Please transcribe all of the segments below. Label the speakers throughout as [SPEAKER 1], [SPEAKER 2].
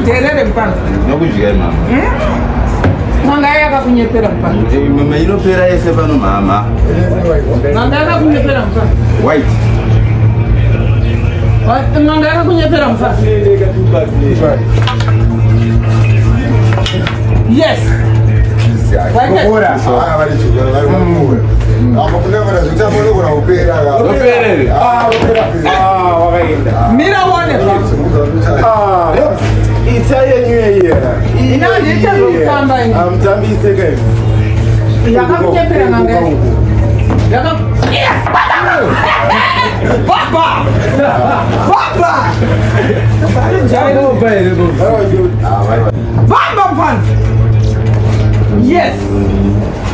[SPEAKER 1] derere mpano.
[SPEAKER 2] Nokujika mama.
[SPEAKER 1] Manga yakakunyepera mpano.
[SPEAKER 2] Mama inopera yese pano mama.
[SPEAKER 1] Manga yakakunyepera mpano.
[SPEAKER 2] White.
[SPEAKER 1] Manga yakakunyepera mpano. Yes.
[SPEAKER 3] Ora. Vale chuga, vale mumwe. Amukunavara zvitamone kuna upera.
[SPEAKER 2] Upera.
[SPEAKER 3] Upera.
[SPEAKER 2] Wakaenda.
[SPEAKER 1] Mira one.
[SPEAKER 3] Itaye nywe yera.
[SPEAKER 1] Ina ndicha kufamba ini.
[SPEAKER 3] Amtambise kai.
[SPEAKER 1] Yakakunyepera manga. Baba! Baba! Baba mfano. Yes.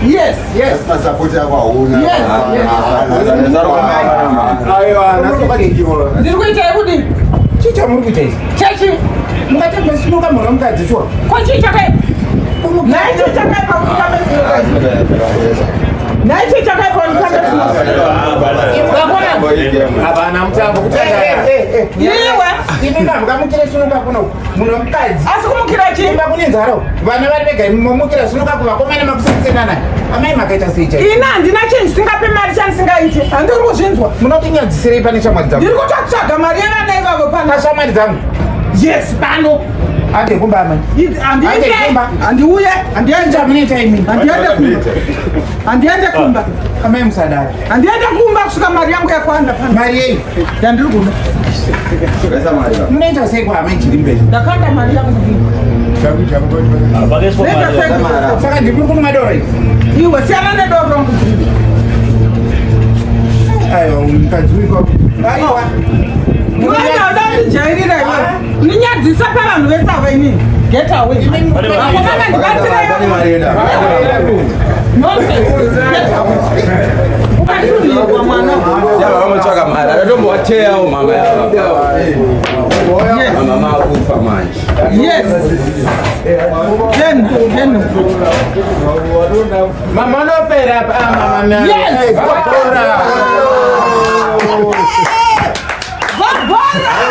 [SPEAKER 1] Yes, yes.
[SPEAKER 3] Pasapoti yako hauna.
[SPEAKER 1] Yes.
[SPEAKER 3] Aiwa, nasoka kijiwa.
[SPEAKER 1] Ndikuita kuti
[SPEAKER 3] Chicha muri kuita izi.
[SPEAKER 1] chechi
[SPEAKER 3] Mukatembe simuka mwana mukadzi chwa.
[SPEAKER 1] kwa chicha kai. Naicho chakai pa kutamba. Naicho chakai pa kutamba.
[SPEAKER 3] Abana mtambo kutanga.
[SPEAKER 1] Iwe
[SPEAKER 3] Ibinga mukamukire sinuka kuno. Muno mukadzi.
[SPEAKER 1] asikumukira chi.
[SPEAKER 3] Imba kuninzaro. Vana vari vega mumukira sinuka kuvakomana makusenzenana. Amai makaita secha.
[SPEAKER 1] Ina ndina chinhu singape mari chandisingaiti. Handiri kuzvinzwa.
[SPEAKER 3] Munotinyadzisirei pane shamwari dzangu.
[SPEAKER 1] Ndiri kutotsvaga mari yana naivavo pana.
[SPEAKER 3] Pashamwari dzangu.
[SPEAKER 1] Yes, pano.
[SPEAKER 3] Ande kumba amai.
[SPEAKER 1] Handiuye, handiende.
[SPEAKER 3] Chamunoita imi.
[SPEAKER 1] Handiende kumba. Handiende kumba.
[SPEAKER 3] Amai musadaro.
[SPEAKER 1] Handiende kumba kusvika mari yangu yakwanda pana.
[SPEAKER 3] Mari yei.
[SPEAKER 1] Yandiri kuda.
[SPEAKER 3] Munoita sei kwa amai chiri mberi.
[SPEAKER 1] Ndakanda mari yangu ndini.
[SPEAKER 3] Saka ndiri kuno madoro izi.
[SPEAKER 1] Iwe siyana nedoro rangu ndini.
[SPEAKER 3] Aiwa, mukadzi wiko. Aiwa.
[SPEAKER 1] Ndinoda ndijairira iwe. Ninyadzisa pavanhu vesava inini. Get away. Akomana ndibatsira iwe. Nonsense. Get away. Ukatiruliwa mwana.
[SPEAKER 2] Yaba vamutsvaka mari. Adatombowateyawo mama yava. Mama akufa manje.
[SPEAKER 1] Yes. Then.
[SPEAKER 3] Mama nopera pa mama.
[SPEAKER 1] Yes.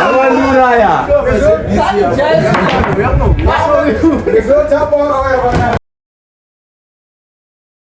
[SPEAKER 2] Awanuraya.
[SPEAKER 1] Yes.